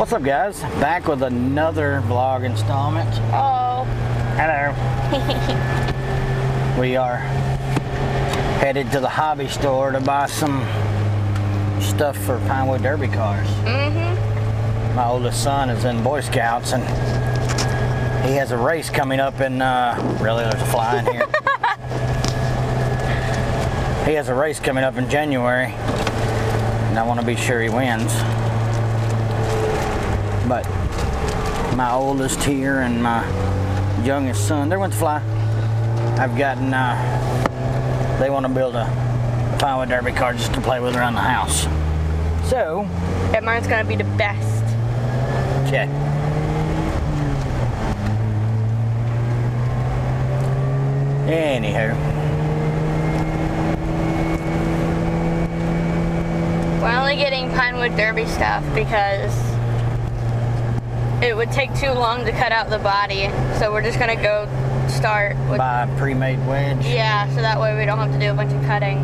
What's up, guys? Back with another vlog installment. Oh. Hello. We are headed to the hobby store to buy some stuff for Pinewood Derby cars. Mm-hmm. My oldest son is in Boy Scouts and he has a race coming up in, really, there's a fly in here. He has a race coming up in January and I want to be sure he wins. But my oldest here and my youngest son, there went the fly. I've gotten, they want to build a Pinewood Derby car just to play with around the house. So. Yeah, mine's gonna be the best. Okay. Anywho. We're only getting Pinewood Derby stuff because it would take too long to cut out the body. So we're just gonna go start with Buy a pre-made wedge. Yeah, so that way we don't have to do a bunch of cutting.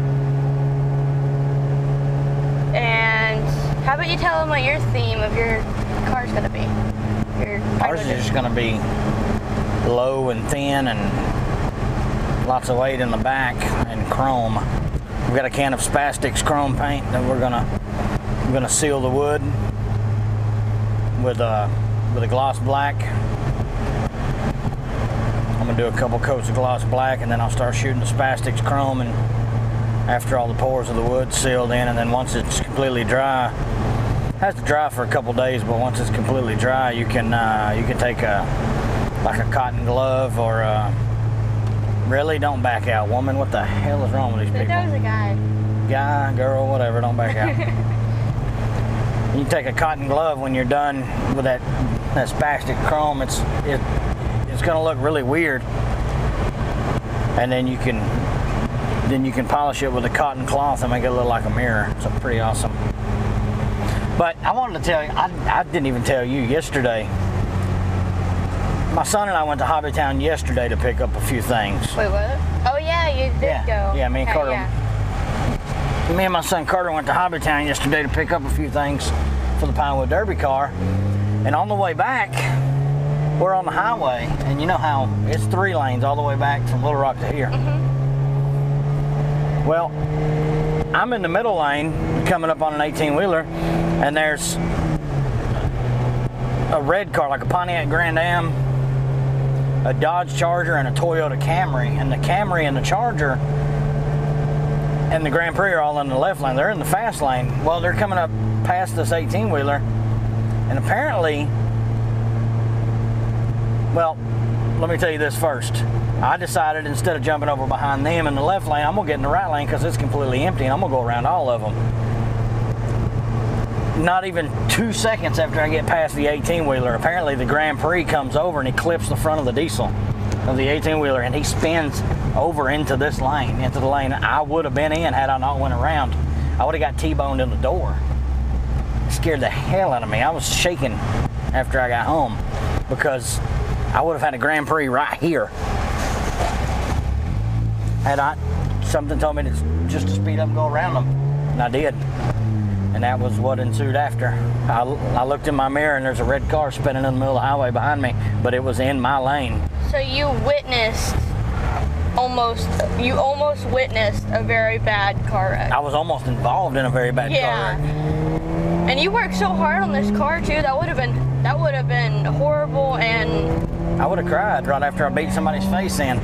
And how about you tell them what your theme of your car's gonna be? Ours is just gonna be low and thin and lots of weight in the back and chrome. We've got a can of Spastics chrome paint that we're gonna seal the wood with a gloss black. I'm gonna do a couple coats of gloss black and then I'll start shooting the Spastics chrome, and after all the pores of the wood sealed in, and then once it's completely dry, it has to dry for a couple days, but once it's completely dry, you can take a cotton glove or really, don't back out, woman. What the hell is wrong with these people? That was a guy. Guy, girl, whatever, don't back out. You can take a cotton glove when you're done with that Spastic chrome. It's gonna look really weird, and then you can polish it with a cotton cloth and make it look like a mirror. So pretty awesome. But I wanted to tell you, I didn't even tell you yesterday. My son and I went to Hobbytown yesterday to pick up a few things. Wait, what? Oh yeah, you did go. Yeah, me and Carter. Yeah. Me and my son Carter went to Hobbytown yesterday to pick up a few things for the Pinewood Derby car. And on the way back, we're on the highway, and you know how it's 3 lanes all the way back from Little Rock to here. Mm-hmm. Well, I'm in the middle lane coming up on an 18-wheeler, and there's a red car, like a Pontiac Grand Am, a Dodge Charger, and a Toyota Camry. And the Camry and the Charger and the Grand Prix are all in the left lane. They're in the fast lane. Well, they're coming up past this 18-wheeler, and apparently, well, let me tell you this first. I decided instead of jumping over behind them in the left lane, I'm gonna get in the right lane because it's completely empty, and I'm gonna go around all of them. Not even 2 seconds after I get past the 18-wheeler, apparently the Grand Prix comes over and he clips the front of the diesel of the 18-wheeler, and he spins over into this lane, into the lane I would have been in had I not went around. I would have got T-boned in the door. It scared the hell out of me. I was shaking after I got home because I would have had a Grand Prix right here. Had something told me to just to speed up and go around them, and I did. And that was what ensued after. I looked in my mirror and there's a red car spinning in the middle of the highway behind me, but it was in my lane. So you almost witnessed a very bad car wreck. I was almost involved in a very bad car wreck. And you worked so hard on this car too. That would have been horrible, and I would have cried right after I beat somebody's face in.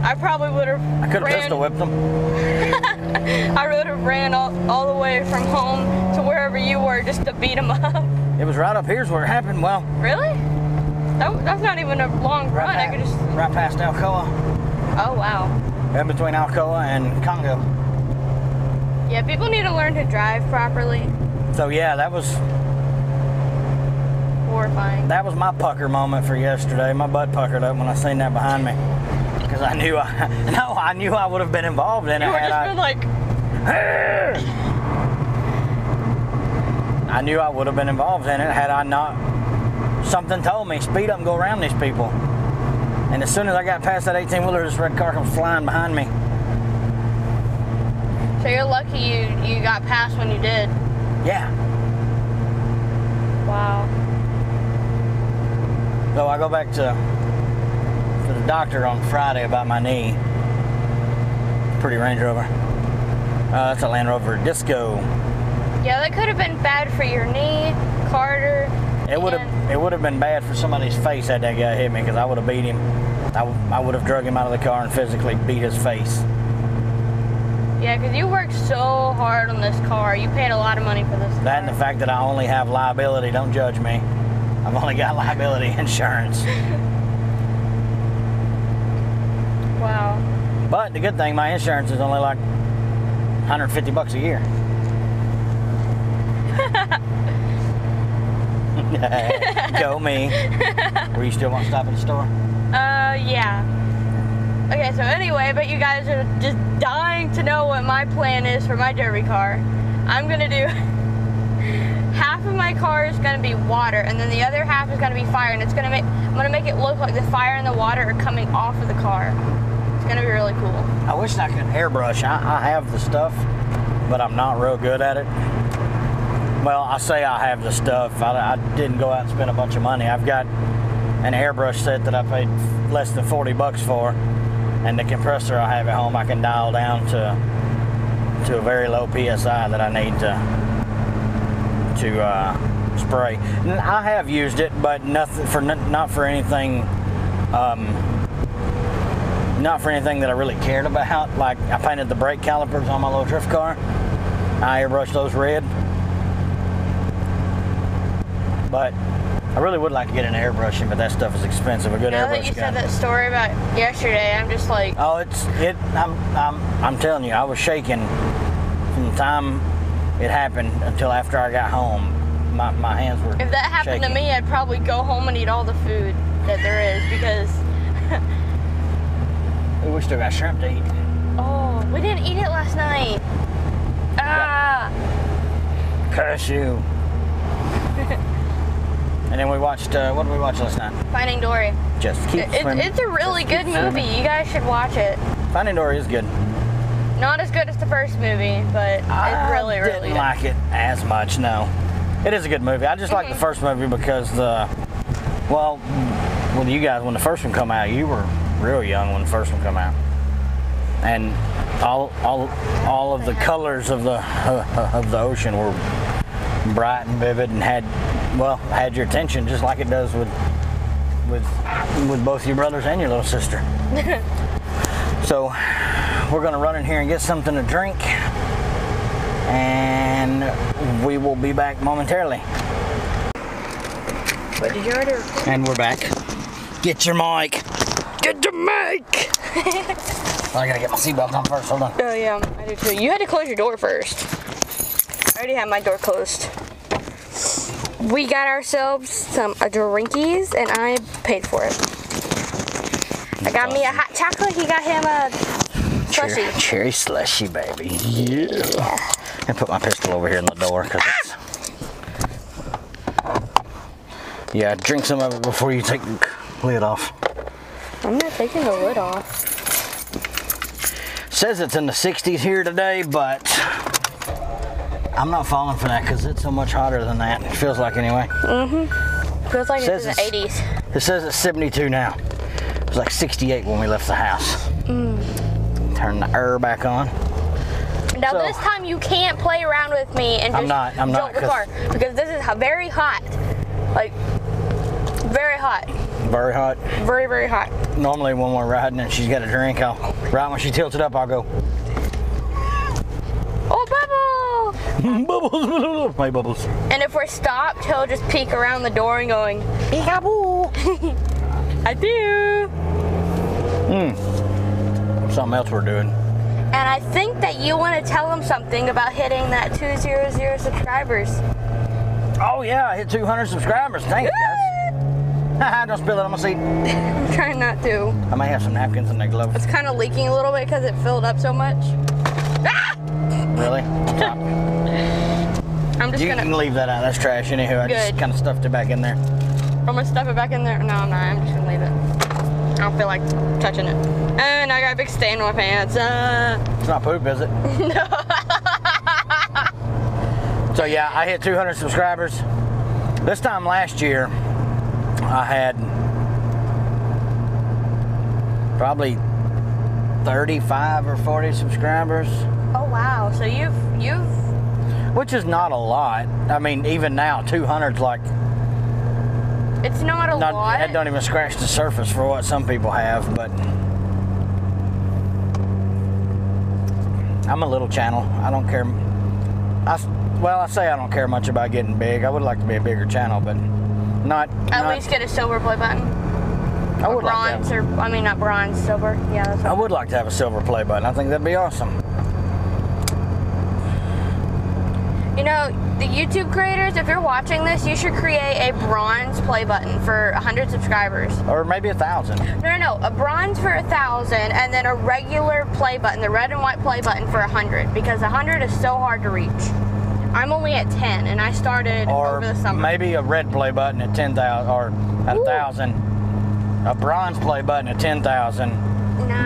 I probably would have. I could have pistol whipped them. I would have ran all the way from home to wherever you were just to beat them up. It was right up here's where it happened. Well, really? That's not even a long run. I could just right past Alcoa. Oh wow. In between Alcoa and Congo. Yeah, people need to learn to drive properly. So yeah, that was horrifying. That was my pucker moment for yesterday. My butt puckered up when I seen that behind me. Because I knew I knew I would have been involved in it. You would just been like, I knew I would have been involved in it had I not. Something told me, speed up and go around these people. And as soon as I got past that 18-wheeler, this red car comes flying behind me. So you're lucky you got past when you did. Yeah. Wow. So I go back to the doctor on Friday about my knee. Pretty Range Rover. That's a Land Rover Disco. Yeah, that could have been bad for your knee, Carter. It would have been bad for somebody's face had that guy hit me, because I would have beat him. I would have drug him out of the car and physically beat his face. Yeah, because you worked so hard on this car. You paid a lot of money for this car. That and the fact that I only have liability. Don't judge me. I've only got liability insurance. Wow. But the good thing, my insurance is only like $150 a year. Go me. Were you still want to stop at the store? Yeah. Okay, so anyway, I bet you guys are just dying to know what my plan is for my derby car. I'm gonna do half of my car is gonna be water, and then the other half is gonna be fire, and I'm gonna make it look like the fire and the water are coming off of the car. It's gonna be really cool. I wish I could airbrush. I have the stuff, but I'm not real good at it. Well, I say I have the stuff. I didn't go out and spend a bunch of money. I've got an airbrush set that I paid less than $40 for, and the compressor I have at home I can dial down to a very low PSI that I need to spray. And I have used it, but not for anything. Not for anything that I really cared about. Like I painted the brake calipers on my little drift car. I airbrushed those red. But I really would like to get an airbrushing, but that stuff is expensive. A good airbrush gun. Now that you said that story about yesterday, I'm just like, oh, I'm telling you, I was shaking from the time it happened until after I got home. My hands were if that happened shaking. to me, I'd probably go home and eat all the food that there is, because we still got shrimp to eat. Oh, we didn't eat it last night. Curse you. And then we watched, what did we watch last night? Finding Dory. Just keep swimming. It's a really good movie. You guys should watch it. Finding Dory is good. Not as good as the first movie, but it's really, really good. I didn't like it as much, no. It is a good movie. I just like the first movie because well, you guys, when the first one come out, you were real young when the first one come out. And all of the colors of the ocean were bright and vivid and had your attention, just like it does with both your brothers and your little sister. So we're gonna run in here and get something to drink, and we will be back momentarily. But did you already record? And we're back. Get your mic. Get your mic. I gotta get my seatbelt on first. Hold on. Oh yeah, I do too. You had to close your door first. I already have my door closed. We got ourselves some drinkies, and I paid for it. I got me a hot chocolate. He got him a slushy. Cherry slushy, baby. Yeah. And put my pistol over here in the door, cause it's. Yeah, drink some of it before you take the lid off. I'm not taking the lid off. Says it's in the 60s here today, but I'm not falling for that because it's so much hotter than that. It feels like anyway. Feels like it's in the 80s. It says it's 72 now. It was like 68 when we left the house. Turn the air back on. Now this time you can't play around with me and just jump the car, because this is very hot. Like, very hot. Very hot. Very, very hot. Normally when we're riding and she's got a drink, right when she tilts it up, I'll go. Oh, bubble! Bubbles, my bubbles. And if we're stopped, he'll just peek around the door and going, peekaboo. I do. Something else we're doing. And I think that you want to tell them something about hitting that 200 subscribers. Oh yeah, I hit 200 subscribers. Thank you, guys. Don't spill it on my seat. I'm trying not to. I may have some napkins in that glove. It's kind of leaking a little bit because it filled up so much. Ah! Really? On top? I'm just You can leave that out. That's trash anyhow. I just kind of stuffed it back in there. I'm going to stuff it back in there. No, I'm not. I'm just going to leave it. I don't feel like touching it. And I got a big stain on my pants. It's not poop, is it? No. So yeah, I hit 200 subscribers. This time last year, I had probably 35 or 40 subscribers. Oh wow! So you've which is not a lot. I mean, even now, 200's like it's not a lot. That don't even scratch the surface for what some people have. But I'm a little channel. I don't care. I say I don't care much about getting big. I would like to be a bigger channel, but not. At least get a silver play button. I would bronze, like to have, or I mean not bronze, silver. Yeah, that's. I would like to have a silver play button. I think that'd be awesome. You know, the YouTube creators, if you're watching this, you should create a bronze play button for 100 subscribers. Or maybe 1,000. No, a bronze for 1,000, and then a regular play button, the red and white play button for 100, because 100 is so hard to reach. I'm only at 10, and I started over the summer. Or maybe a red play button at 10,000, or at 1,000. A bronze play button at 10,000,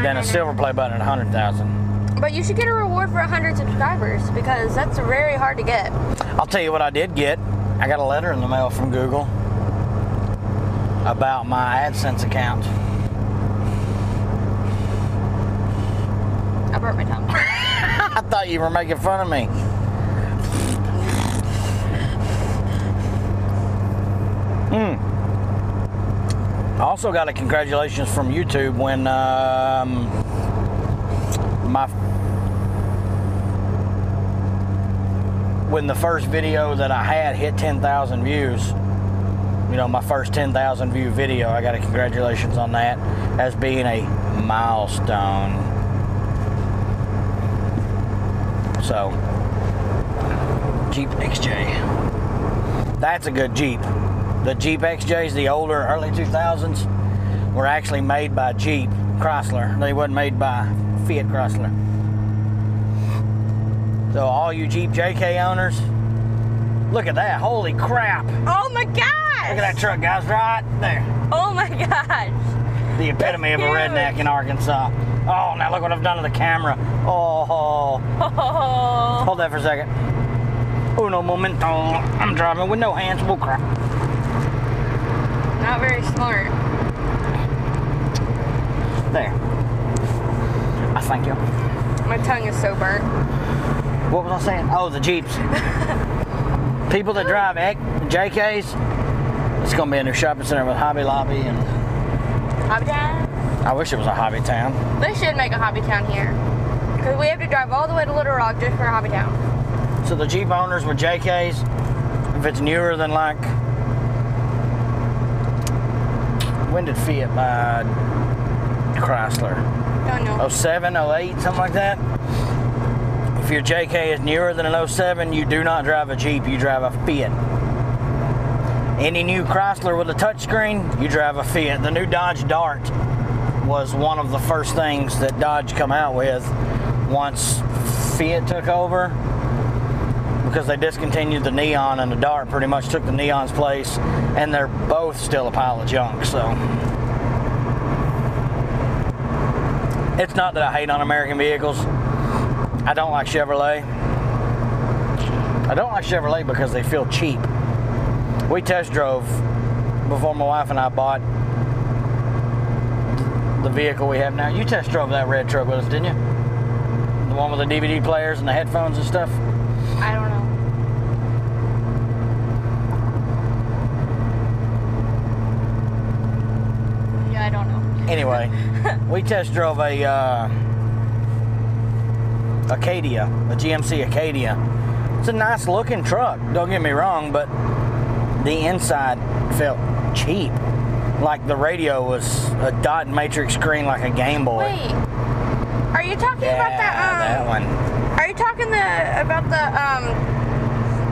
then a silver play button at 100,000. But you should get a reward for 100 subscribers, because that's very hard to get. I'll tell you what I did get. I got a letter in the mail from Google about my AdSense account. I burnt my tongue. I thought you were making fun of me. I also got a congratulations from YouTube when when the first video that I had hit 10,000 views. You know, my first 10,000 view video. I got a congratulations on that as being a milestone. So, Jeep XJ. That's a good Jeep. The Jeep XJs, the older, early 2000s, were actually made by Jeep Chrysler. They wasn't made by Fiat Chrysler. So all you Jeep JK owners, look at that. Holy crap. Oh my gosh. Look at that truck, guys, right there. Oh my gosh. The epitome of a redneck in Arkansas. Oh, now look what I've done to the camera. Oh. Hold that for a second. Uno momento. I'm driving with no hands. Bull crap. Not very smart. There. I thank you. My tongue is so burnt. What was I saying? Oh, the Jeeps. People that drive JKs, it's going to be a new shopping center with Hobby Lobby and... Hobby Town? I wish it was a Hobby Town. They should make a Hobby Town here. Because we have to drive all the way to Little Rock just for a Hobby Town. So the Jeep owners with JKs, if it's newer than like... When did Fiat buy Chrysler? Don't know. 07, 08, something like that? If your JK is newer than an 07, you do not drive a Jeep, you drive a Fiat. Any new Chrysler with a touchscreen, you drive a Fiat. The new Dodge Dart was one of the first things that Dodge come out with once Fiat took over, because they discontinued the Neon, and the Dart pretty much took the Neon's place, and they're both still a pile of junk. So it's not that I hate on American vehicles. I don't like Chevrolet. I don't like Chevrolet because they feel cheap. We test drove before my wife and I bought the vehicle we have now. You test drove that red truck with us, didn't you? The one with the DVD players and the headphones and stuff? I don't know. Yeah, I don't know. Anyway, we test drove a Acadia, a GMC Acadia. It's a nice looking truck, don't get me wrong, but the inside felt cheap. Like the radio was a dot matrix screen like a Game Boy. Wait, are you talking about that one. Are you talking about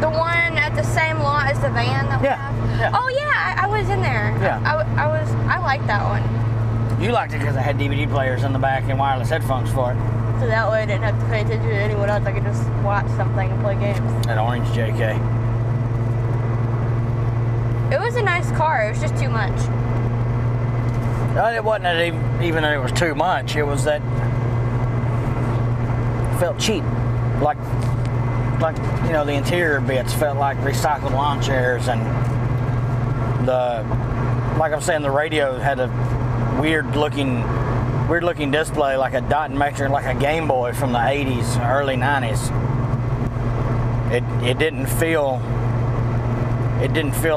the one at the same lot as the van that we have? Yeah. Oh yeah, I was in there. Yeah. I liked that one. You liked it because it had DVD players in the back and wireless headphones for it. So that way I didn't have to pay attention to anyone else. I could just watch something and play games. That orange JK. It was a nice car. It was just too much. It wasn't even that it was too much. It was that it felt cheap. Like you know, the interior bits felt like recycled lawn chairs and like I'm saying, the radio had a weird looking display, like a dot and matrix, like a Game Boy from the 80s, early 90s. It didn't feel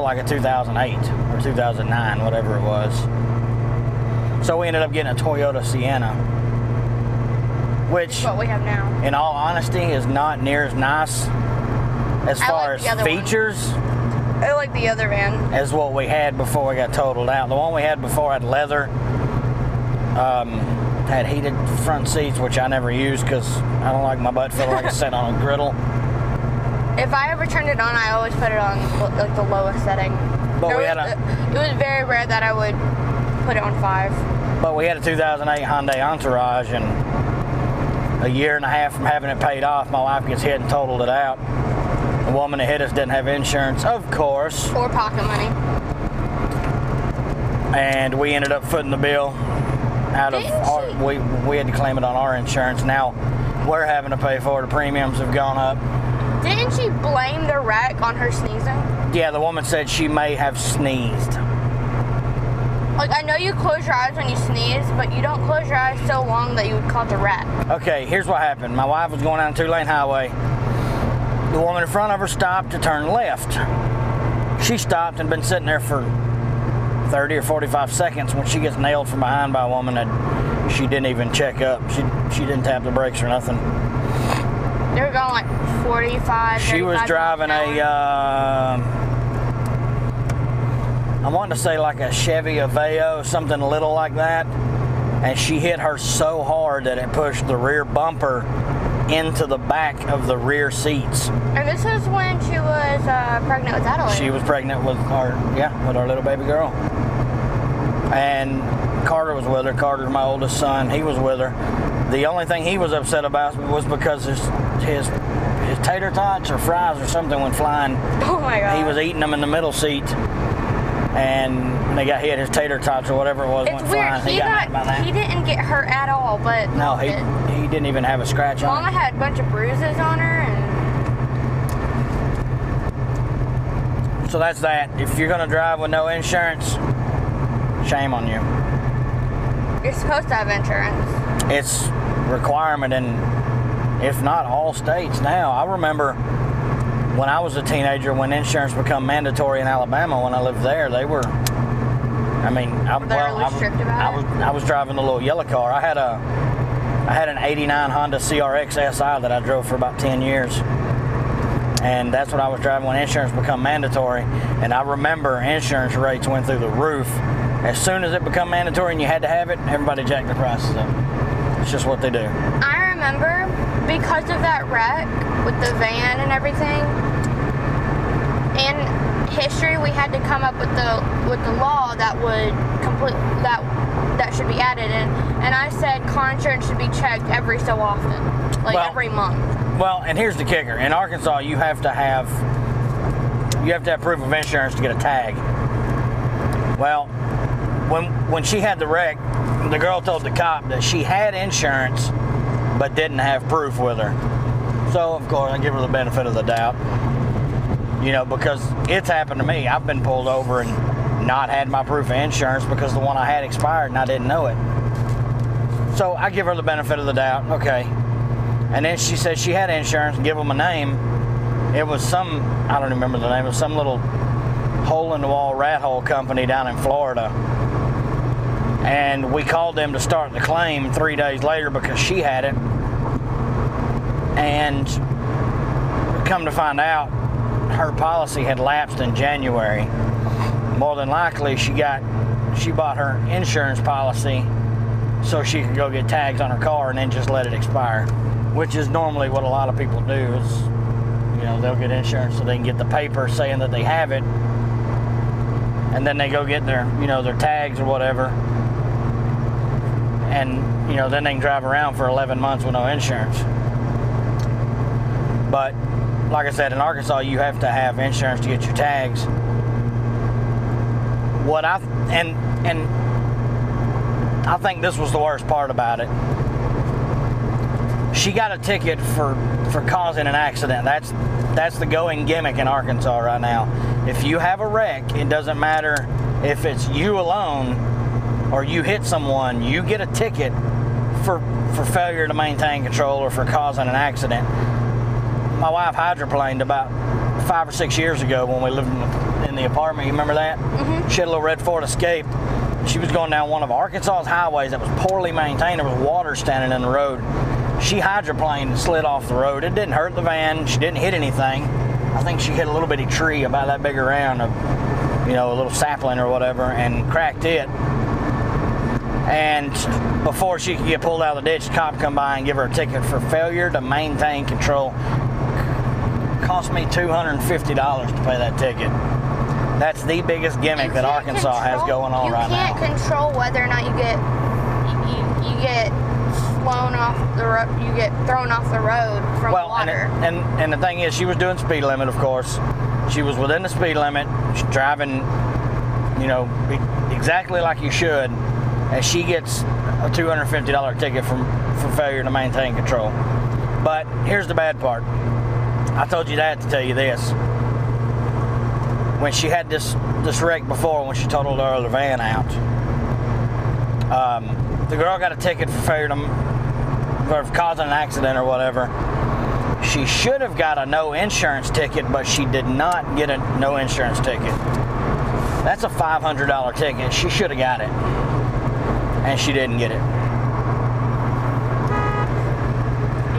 like a 2008 or 2009, whatever it was. So we ended up getting a Toyota Sienna, which, what we have now, in all honesty, is not near as nice as far as features. I like the other van As what we had before we got totaled out. The one we had before had leather, had heated front seats, which I never used because I don't like my butt feeling like it's sitting on a griddle. If I ever turned it on, I always put it on like the lowest setting. But it was very rare that I would put it on 5. But we had a 2008 Hyundai Entourage, and a year and a half from having it paid off, my wife gets hit and totaled it out. The woman that hit us didn't have insurance, of course. Or pocket money. And we ended up footing the bill out of our, we had to claim it on our insurance. Now we're having to pay for it. The premiums have gone up. Didn't she blame the wreck on her sneezing? Yeah, the woman said she may have sneezed. Like, I know you close your eyes when you sneeze, but you don't close your eyes so long that you would cause a wreck. Okay, here's what happened. My wife was going down a 2-lane highway. The woman in front of her stopped to turn left. She stopped and been sitting there for 30 or 45 seconds when she gets nailed from behind by a woman that she didn't even check up. She didn't tap the brakes or nothing. They were going like 45, She was driving I wanted to say like a Chevy Aveo, something little like that. And she hit her so hard that it pushed the rear bumper into the back of the rear seats. And this is when she was pregnant with Adelaide. She was pregnant with our little baby girl. And Carter was with her. Carter's my oldest son. He was with her. The only thing he was upset about was because his tater tots or fries or something went flying. Oh my God. He was eating them in the middle seat, and they got hit. His tater tots or whatever it was went flying. He got mad about that. He didn't get hurt at all, but no, he didn't even have a scratch on him. Mama had a bunch of bruises on her, and so that's that. If you're gonna drive with no insurance, shame on you. You're supposed to have insurance. It's a requirement in, if not all states now. I remember when I was a teenager, when insurance became mandatory in Alabama, when I lived there, they were, I was driving the little yellow car. I had an 89 Honda CRX SI that I drove for about 10 years. And that's what I was driving when insurance became mandatory. And I remember insurance rates went through the roof. As soon as it became mandatory and you had to have it, everybody jacked the prices up. It's just what they do. I remember because of that wreck with the van and everything, in history we had to come up with the law that would that should be added in. And I said car insurance should be checked every so often, every month. Well, and here's the kicker. In Arkansas, you have to have proof of insurance to get a tag. Well, when she had the wreck, the girl told the cop that she had insurance but didn't have proof with her. So, of course, I give her the benefit of the doubt. You know, because it's happened to me. I've been pulled over and not had my proof of insurance because the one I had expired and I didn't know it. So I give her the benefit of the doubt. Okay. And then she said she had insurance and give them a name. It was some, I don't remember the name, it was some little hole-in-the-wall rat hole company down in Florida. And we called them to start the claim 3 days later because she had it. And come to find out, her policy had lapsed in January. More than likely, she bought her insurance policy so she could go get tags on her car and then just let it expire, which is normally what a lot of people do. Is, you know, they'll get insurance so they can get the paper saying that they have it, and then they go get their tags or whatever, and then they can drive around for 11 months with no insurance. But like I said, in Arkansas, you have to have insurance to get your tags. And I think this was the worst part about it. She got a ticket for causing an accident. That's the going gimmick in Arkansas right now. If you have a wreck, it doesn't matter if it's you alone or you hit someone, you get a ticket for failure to maintain control or for causing an accident. My wife hydroplaned about 5 or 6 years ago when we lived in the apartment. You remember that? Mm-hmm. She had a little red Ford Escape. She was going down one of Arkansas's highways that was poorly maintained. There was water standing in the road. She hydroplaned and slid off the road. It didn't hurt the van. She didn't hit anything. I think she hit a little bitty tree about that big around, a little sapling or whatever, and cracked it. And before she could get pulled out of the ditch, the cop come by and give her a ticket for failure to maintain control. Cost me $250 to pay that ticket. That's the biggest gimmick that Arkansas has going on right now. You can't control whether or not you get blown off the road. You get thrown off the road from water. And the thing is, she was doing speed limit, of course. She was within the speed limit. She's driving, exactly like you should. And she gets a $250 ticket for failure to maintain control. But here's the bad part. I told you that to tell you this. When she had this wreck before, when she totaled her other van out, the girl got a ticket for failure for causing an accident or whatever. She should have got a no insurance ticket, but she did not get a no insurance ticket. That's a $500 ticket. She should have got it. And she didn't get it.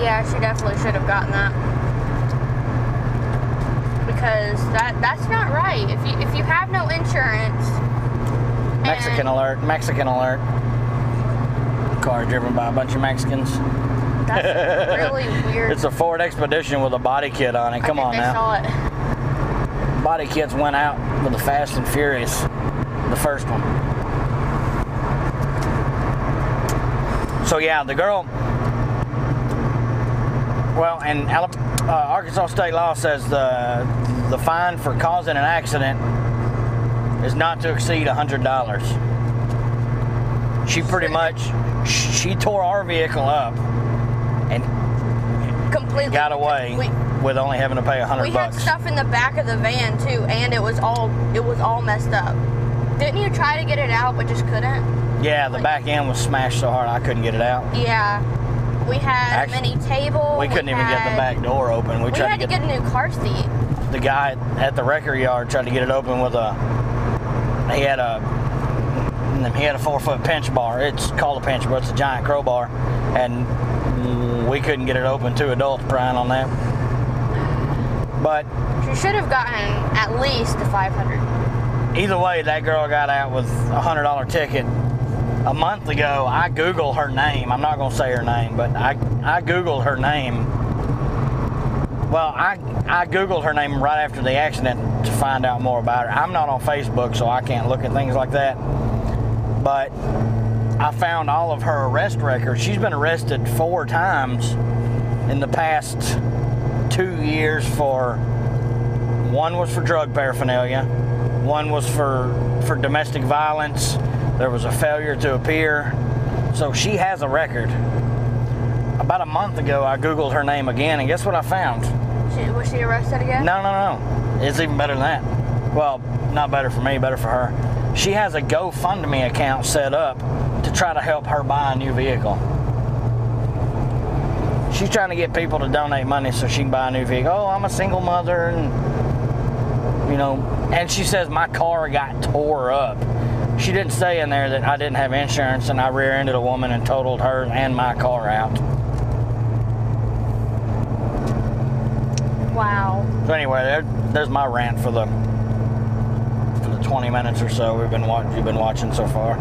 Yeah, she definitely should have gotten that. Because that's not right. If you have no insurance. Mexican alert. Car driven by a bunch of Mexicans. That's really weird. It's a Ford Expedition with a body kit on it. Come on now. I saw it. Body kits went out with the Fast and Furious, the first one. So yeah, the girl. Well, and Arkansas state law says the fine for causing an accident is not to exceed $100. She pretty much tore our vehicle up and completely got away with only having to pay $100. We had stuff in the back of the van too, and it was all messed up. Didn't you try to get it out but just couldn't? Yeah, the back end was smashed so hard I couldn't get it out. Yeah. We had a mini table. We couldn't even get the back door open. We tried to get a new car seat. The guy at the wrecker yard tried to get it open with he had a 4-foot pinch bar. It's called a pinch bar. It's a giant crowbar, and we couldn't get it open. 2 adults prying on that. But she should have gotten at least the $500. Either way, that girl got out with a $100 ticket. A month ago, I Googled her name. I'm not going to say her name, but I Googled her name. Well, I Googled her name right after the accident to find out more about her. I'm not on Facebook, so I can't look at things like that. But I found all of her arrest records. She's been arrested 4 times in the past 2 years one was for drug paraphernalia, one was for domestic violence. There was a failure to appear. So she has a record. About a month ago, I Googled her name again, and guess what I found? Was she arrested again? No. It's even better than that. Well, not better for me, better for her. She has a GoFundMe account set up to try to help her buy a new vehicle. She's trying to get people to donate money so she can buy a new vehicle. Oh, I'm a single mother, and and she says my car got tore up. She didn't say in there that I didn't have insurance and I rear-ended a woman and totaled her and my car out. Wow. So anyway, there's my rant for the 20 minutes or so you've been watching so far.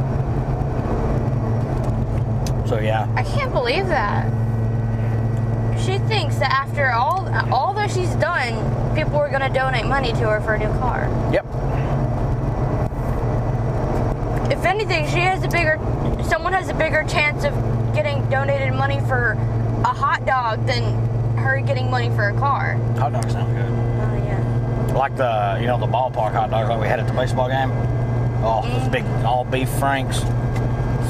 So yeah. I can't believe that. She thinks that after all that she's done, people are going to donate money to her for a new car. Yep. If anything, someone has a bigger chance of getting donated money for a hot dog than her getting money for a car. Hot dogs sound good. Oh yeah. Like the ballpark hot dogs like we had at the baseball game. Oh, those big all beef franks.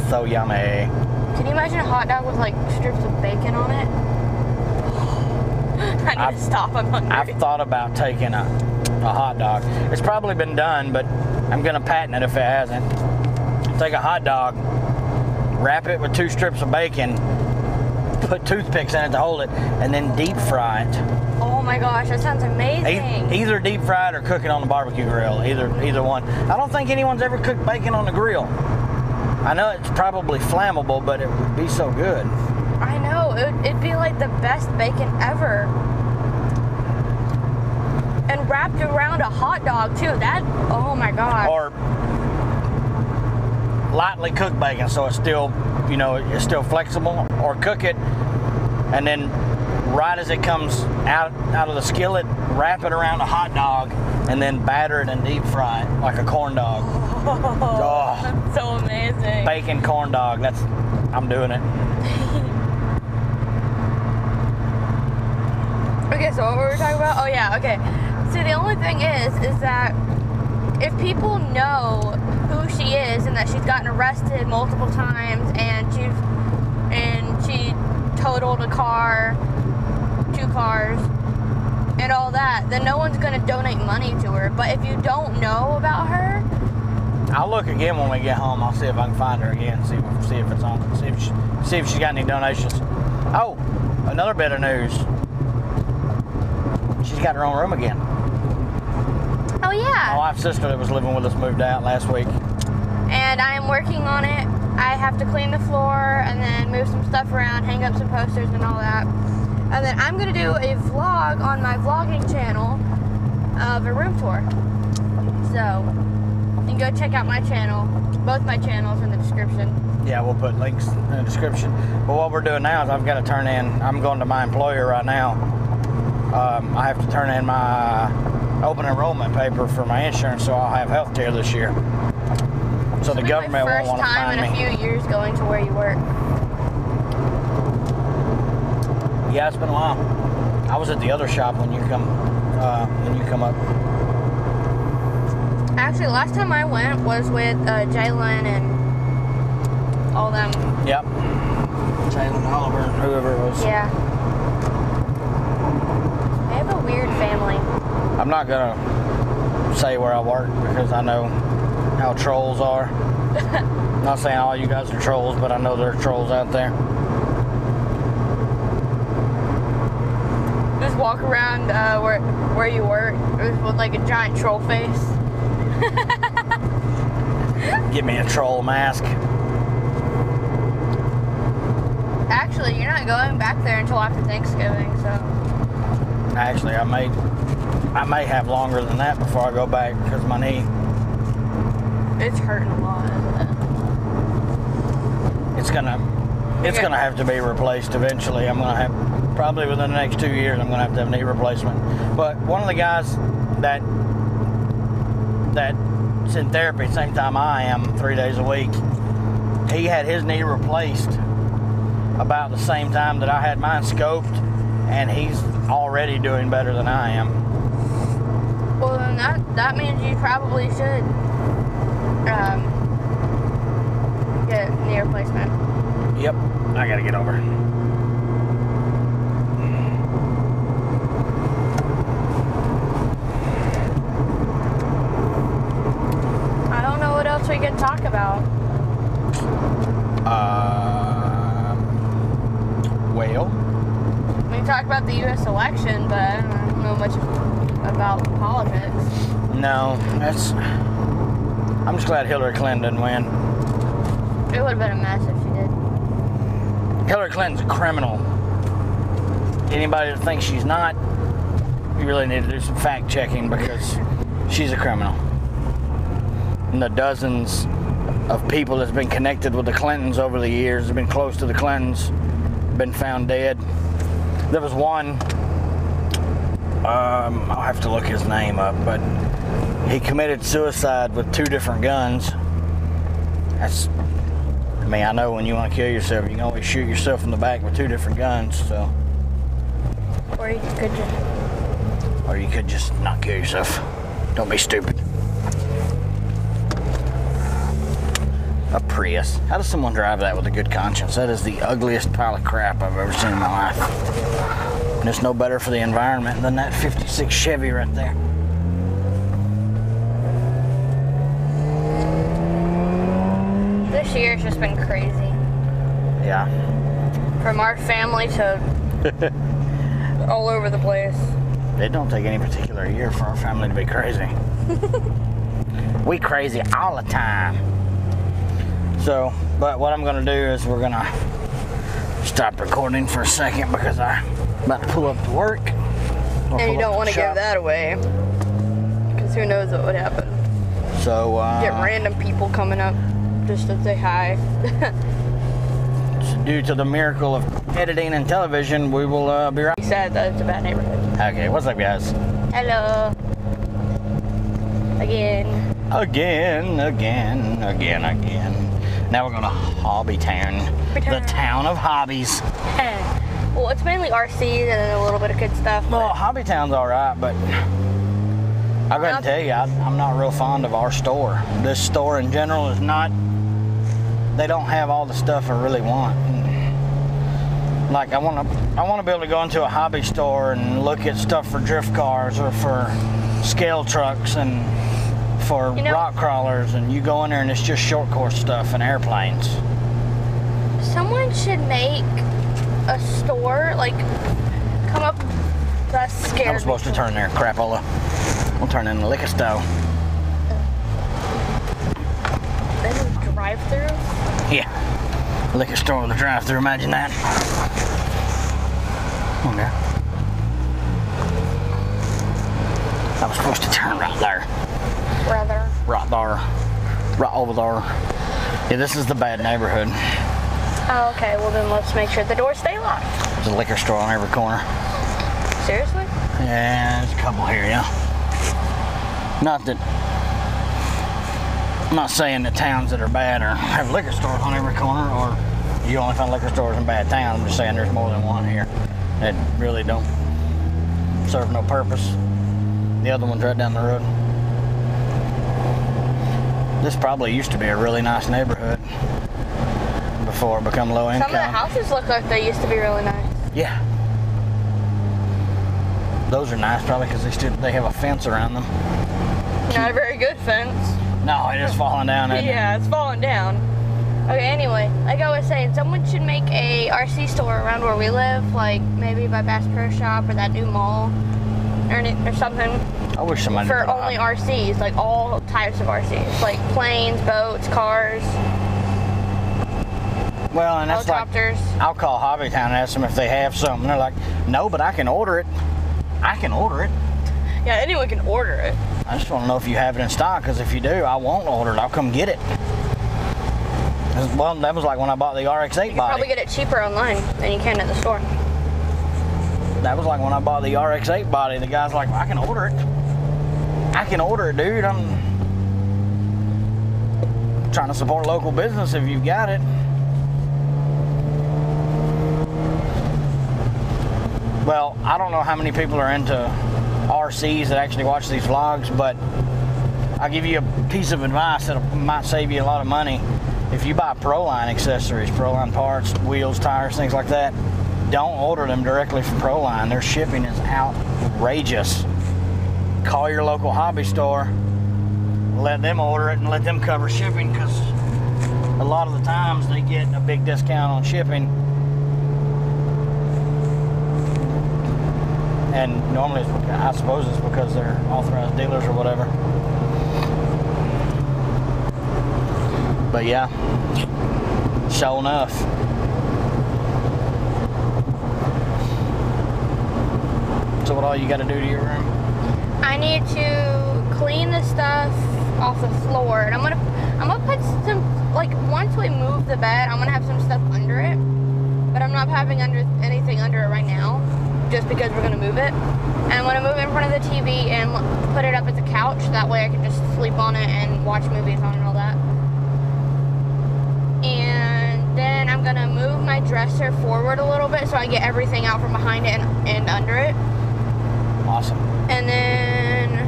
So yummy. Can you imagine a hot dog with like strips of bacon on it? need to stop. I'm hungry. I've thought about taking a hot dog. It's probably been done, but I'm gonna patent it if it hasn't. Take a hot dog, wrap it with 2 strips of bacon, put toothpicks in it to hold it, and then deep fry it. Oh my gosh, that sounds amazing. Either deep fried or cook it on the barbecue grill. Either one. I don't think anyone's ever cooked bacon on the grill. I know it's probably flammable, but it would be so good. I know, it'd be like the best bacon ever. And wrapped around a hot dog too. That, oh my gosh. Or lightly cooked bacon, so it's still, it's still flexible. Or cook it, and then right as it comes out of the skillet, wrap it around a hot dog, and then batter it and deep fry it like a corn dog. Oh, that's so amazing. Bacon corn dog. I'm doing it. Okay, so what were we talking about? Oh yeah, okay. See, the only thing is that if people know who she is and that she's gotten arrested multiple times and she totaled a car, 2 cars, and all that, then no one's gonna donate money to her. But if you don't know about her, I'll look again when we get home. I'll see if I can find her again. See if it's on. See if she's got any donations. Oh, another bit of news. She's got her own room again. oh yeah. My wife's sister that was living with us moved out last week. And I am working on it. I have to clean the floor and then move some stuff around, hang up some posters and all that. And then I'm gonna do a vlog on my vlogging channel of a room tour. So you can go check out my channel. Both my channels in the description. Yeah, we'll put links in the description. But what we're doing now is I've got to turn in, I'm going to my employer right now. I have to turn in my open enrollment paper for my insurance, so I'll have health care this year. So the government won't want to find me. First time in a few years going to where you work. Yeah, it's been a while. I was at the other shop when you come up. Actually, last time I went was with Jalen and all them. Yep. Jalen, Oliver, whoever it was. Yeah. I have a weird family. I'm not gonna say where I work because I know how trolls are. I'm not saying all you guys are trolls, but I know there are trolls out there. Just walk around where you work with like a giant troll face. Give me a troll mask. Actually, you're not going back there until after Thanksgiving, so. Actually, I may have longer than that before I go back because of my knee. It's hurting a lot, isn't it? It's gonna have to be replaced eventually. I'm gonna have, probably within the next 2 years, I'm gonna have to have a knee replacement. But one of the guys that's in therapy at the same time I am, 3 days a week, he had his knee replaced about the same time that I had mine scoped, and he's already doing better than I am. Well, then that means you probably should get a knee replacement. Yep, I gotta get over. I don't know what else we can talk about. Well, We can talk about the U.S. election, but I don't know much about politics. no, I'm just glad Hillary Clinton didn't win. It would have been a mess if she did. Hillary Clinton's a criminal. Anybody that thinks she's not, you really need to do some fact checking because she's a criminal. And the dozens of people that's been connected with the Clintons over the years, have been close to the Clintons, been found dead. There was one, I'll have to look his name up, but he committed suicide with 2 different guns. I know when you want to kill yourself, you can always shoot yourself in the back with 2 different guns, so. Or you could just not kill yourself. Don't be stupid. A Prius. How does someone drive that with a good conscience? That is the ugliest pile of crap I've ever seen in my life. And it's no better for the environment than that 56 Chevy right there. This year's just been crazy. Yeah. From our family to all over the place. It don't take any particular year for our family to be crazy. We crazy all the time. So, but what I'm gonna do is we're gonna stop recording for a second because I'm about to pull up to work. And you don't want to give that away, because who knows what would happen. So, get random people coming up just to say hi. Due to the miracle of editing and television, we will be right. He said that it's a bad neighborhood. Okay, what's up, guys? Hello. Again. Now we're going to Hobby Town, the town of hobbies. Well, it's mainly RCs and then a little bit of kid stuff. Well, Hobby Town's all right, but I gotta tell you, I'm not real fond of our store. This store in general is not. They don't have all the stuff I really want. Like I want to be able to go into a hobby store and look at stuff for drift cars or for scale trucks and for rock crawlers, and you go in there and it's just short course stuff and airplanes. Someone should make a store, like, come up. That's scary. I'm supposed to turn there, crapola. We'll turn in the liquor store. There's a drive-through? Yeah. Liquor store with a drive-through, imagine that. Okay. I was supposed to turn right there. Right there. Right over there. Yeah, this is the bad neighborhood. Oh, okay. Well, then let's make sure the doors stay locked. There's a liquor store on every corner. Seriously? Yeah, there's a couple here, yeah. Not that... I'm not saying that towns that are bad or have liquor stores on every corner, or you only find liquor stores in bad towns. I'm just saying there's more than one here that really don't serve no purpose. The other one's right down the road. This probably used to be a really nice neighborhood before it became low income. Some of the houses look like they used to be really nice. Yeah. Those are nice probably because they have a fence around them. Not a very good fence. No, it is falling down. Yeah, it's falling down. Okay, anyway, like I was saying, someone should make a RC store around where we live, like maybe by Bass Pro Shop or that new mall or something. I wish somebody for only RCs, like all types of RCs, like planes, boats, cars. Well, and that's helicopters. Like, I'll call Hobby Town and ask them if they have something. They're like, no, but I can order it. I can order it. Yeah, anyone can order it. I just want to know if you have it in stock, because if you do, I won't order it. I'll come get it. Well, that was like when I bought the RX-8 body. You can probably get it cheaper online than you can at the store. That was like when I bought the RX-8 body. The guy's like, I can order it. I can order it, dude. I'm trying to support local business if you've got it. Well, I don't know how many people are into RCs that actually watch these vlogs, but I'll give you a piece of advice that might save you a lot of money. If you buy Proline accessories, Proline parts, wheels, tires, things like that, don't order them directly from Proline. Their shipping is outrageous. Call your local hobby store, let them order it and let them cover shipping, because a lot of the times they get a big discount on shipping. And normally, I suppose it's because they're authorized dealers or whatever. But yeah, sure enough. So what all you got to do to your room? I need to clean the stuff off the floor, and I'm gonna put some, like, once we move the bed, I'm gonna have some stuff under it, but I'm not having anything under it right now, just because we're gonna move it. And I'm gonna move it in front of the TV and put it up at the couch. That way I can just sleep on it and watch movies on it and all that. And then I'm gonna move my dresser forward a little bit so I get everything out from behind it and under it. Awesome. And then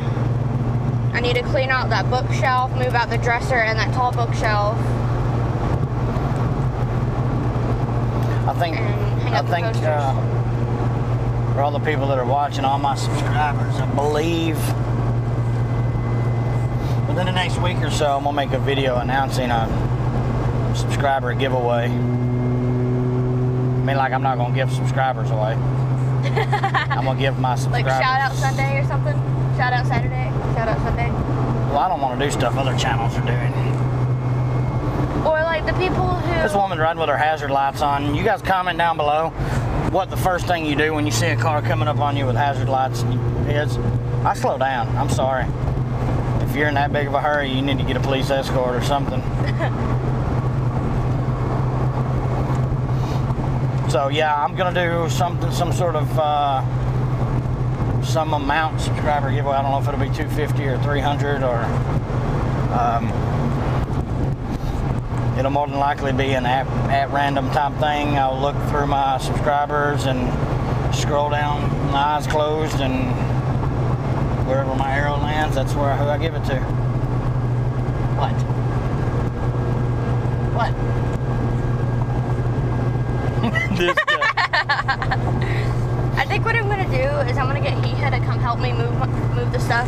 I need to clean out that bookshelf, move out the dresser and that tall bookshelf. I think For all the people that are watching, all my subscribers, I believe within the next week or so, I'm gonna make a video announcing a subscriber giveaway. I mean, like, I'm not gonna give subscribers away. I'm gonna give my subscribers. Like shout out Sunday or something? Shout out Saturday? Shout out Sunday? Well, I don't want to do stuff other channels are doing. Or like the people who... This woman riding with her hazard lights on. You guys comment down below what the first thing you do when you see a car coming up on you with hazard lights is. I slow down. I'm sorry. If you're in that big of a hurry, you need to get a police escort or something. So yeah, I'm gonna do something, some sort of some amount subscriber giveaway. I don't know if it'll be 250 or 300 or it'll more than likely be an at random type thing. I'll look through my subscribers and scroll down, my eyes closed, and wherever my arrow lands, that's who I give it to. What? What? This I think what I'm gonna do is I'm gonna get Heath to come help me move the stuff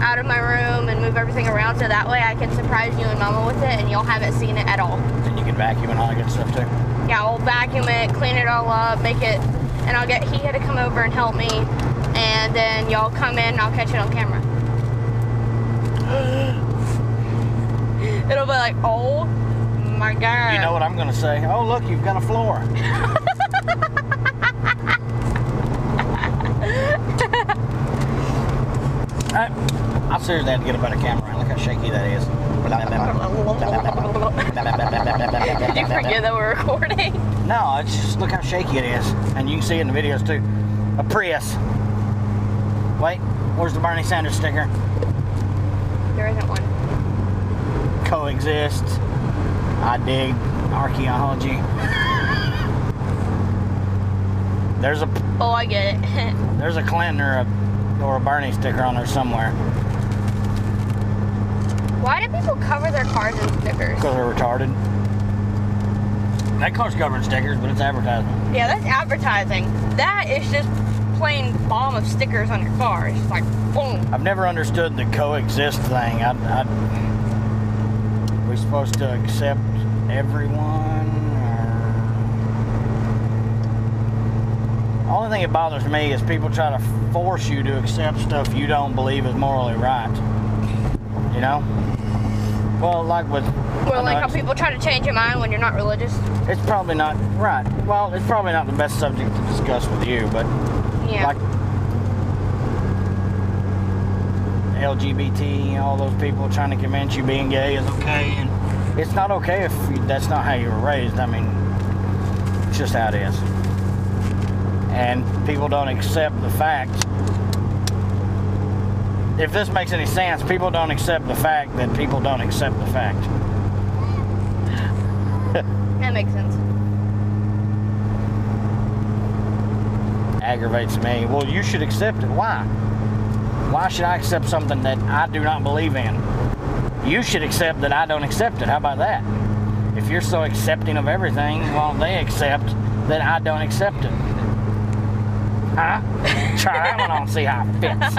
out of my room and move everything around, so that way I can surprise you and Mama with it and you'll haven't seen it at all. Then you can vacuum and all that good stuff too. Yeah, I'll vacuum it, clean it all up, make it, and I'll get Heath to come over and help me, and then y'all come in and I'll catch it on camera. It'll be like, oh my God. You know what I'm gonna say? Oh look, you've got a floor. I seriously have to get a better camera. Look how shaky that is. Did you forget that we're recording? No, it's just look how shaky it is. And you can see it in the videos too. A Prius. Wait, where's the Bernie Sanders sticker? There isn't one. Coexist. I dig archaeology. There's a... Oh, I get it. There's a Clinton or a Bernie sticker on there somewhere. Why do people cover their cars in stickers? Because they're retarded. That car's covered in stickers, but it's advertising. Yeah, that's advertising. That is just plain bomb of stickers on your car. It's just like, boom. I've never understood the coexist thing. We supposed to accept everyone? The only thing that bothers me is people try to force you to accept stuff you don't believe is morally right. You know? Well, like with... Or like how people try to change your mind when you're not religious. It's probably not... Right. Well, it's probably not the best subject to discuss with you, but... Yeah. Like... LGBT, all those people trying to convince you being gay is okay, and it's not okay if that's not how you were raised. I mean, it's just how it is. And people don't accept the fact. If this makes any sense, people don't accept the fact that people don't accept the fact. That makes sense. Aggravates me. Well, you should accept it. Why? Why should I accept something that I do not believe in? You should accept that I don't accept it. How about that? If you're so accepting of everything, well, they accept that I don't accept it. Huh? Try that one on, see how it fits.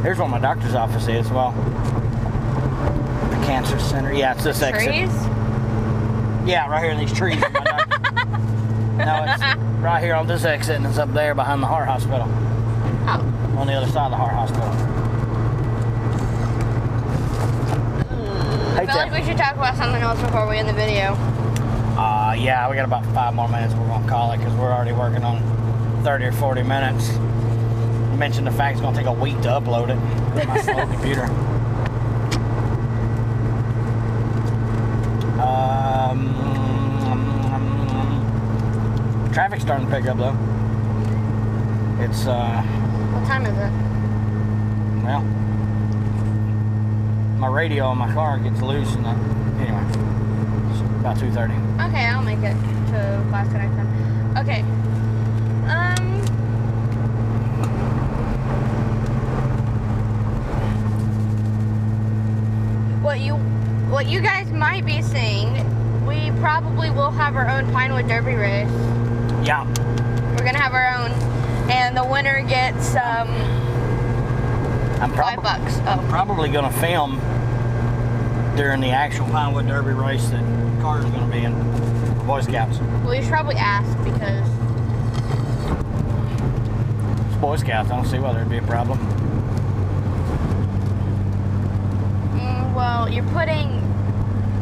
Here's where my doctor's office is. Well, the cancer center. Yeah, it's this exit. Trees? Yeah, right here in these trees. No, it's right here on this exit, and it's up there behind the heart hospital. Oh. On the other side of the heart hospital. I feel like we should talk about something else before we end the video. Yeah, we got about 5 more minutes. We're gonna call it because we're already working on 30 or 40 minutes. You mentioned the fact it's gonna take a week to upload it with my slow computer. Traffic's starting to pick up though. It's What time is it? well, my radio on my car gets loose and anyway, it's about 2:30. Okay, I'll make it to class connect then. Okay. What you guys might be seeing, we probably will have our own Pinewood Derby race. Yeah. We're gonna have our own, and the winner gets $5. I'm probably gonna film during the actual Pinewood Derby race that Carter's gonna be in for Boy Scouts. Well, you should probably ask because It's Boy Scouts. I don't see why there'd be a problem. Well, you're putting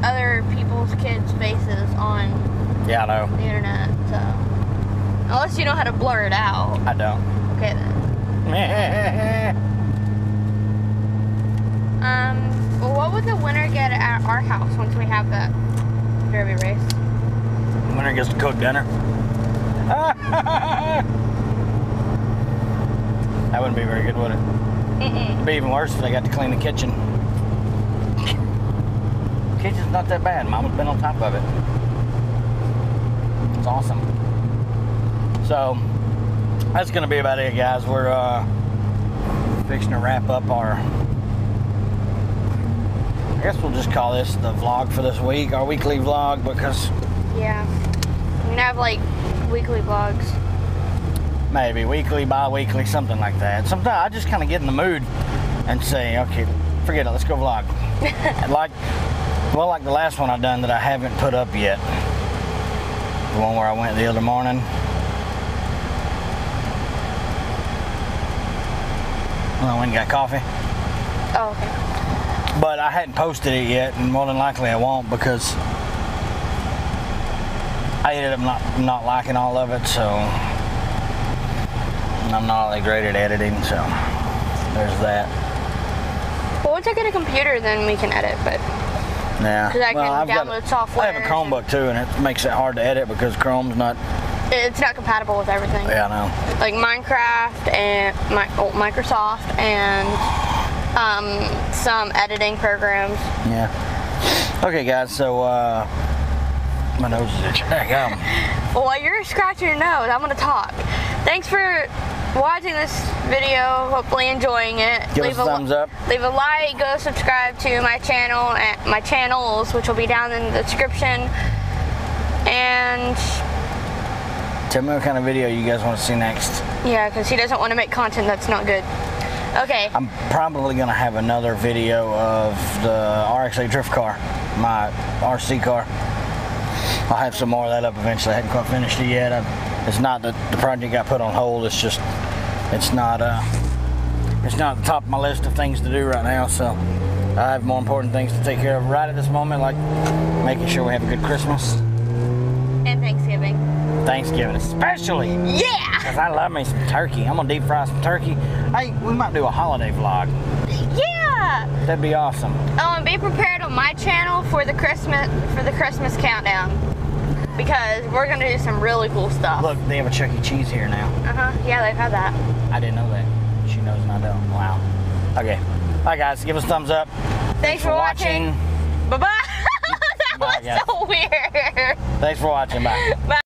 other people's kids' faces on Yeah, I know. the internet, so unless you know how to blur it out. I don't. Okay then. Well, what would the winner get at our house once we have that derby race? The winner gets to cook dinner. That wouldn't be very good, would it? It'd be even worse if they got to clean the kitchen. The kitchen's not that bad. Mama's been on top of it. It's awesome. So, that's going to be about it, guys. We're fixing to wrap up our... I guess we'll just call this the vlog for this week, our weekly vlog, because... Yeah. We're gonna have, like, weekly vlogs. Maybe weekly, bi-weekly, something like that. Sometimes I just kind of get in the mood and say, okay, forget it, let's go vlog. like the last one I've done that I haven't put up yet. The one where I went the other morning. Well, I went and got coffee. Oh, okay. But I hadn't posted it yet, and more than likely I won't, because I ended up not liking all of it, so I'm not really great at editing, so there's that. Well, once I get a computer, then we can edit, but... Yeah. Because I can download software. I have a Chromebook too, and it makes it hard to edit because Chrome's not... It's not compatible with everything. Yeah, I know. Like Minecraft and Microsoft and some editing programs. Yeah. Okay, guys, so my nose is itching. There you go. Well, while you're scratching your nose, I'm going to talk. Thanks for watching this video, hopefully enjoying it. Give us a thumbs up. Leave a like, go subscribe to my channel and my channels, which will be down in the description. And tell me what kind of video you guys want to see next. yeah, because he doesn't want to make content that's not good. Okay. I'm probably going to have another video of the RX-8 drift car, my RC car. I'll have some more of that up eventually. I hadn't quite finished it yet. It's not that the project got put on hold. It's just, it's not at the top of my list of things to do right now. So I have more important things to take care of right at this moment, like making sure we have a good Christmas. And Thanksgiving. Thanksgiving especially. Yeah! Because I love me some turkey. I'm going to deep fry some turkey. Hey, we might do a holiday vlog. Yeah! That'd be awesome. Oh, and be prepared on my channel for the Christmas countdown. Because we're going to do some really cool stuff. Look, they have a Chuck E. Cheese here now. Uh-huh. Yeah, they've had that. I didn't know that. She knows and I don't. Wow. Okay. Bye, guys. Give us a thumbs up. Thanks for watching. Bye-bye. That Bye, was so weird. Thanks for watching. Bye. Bye.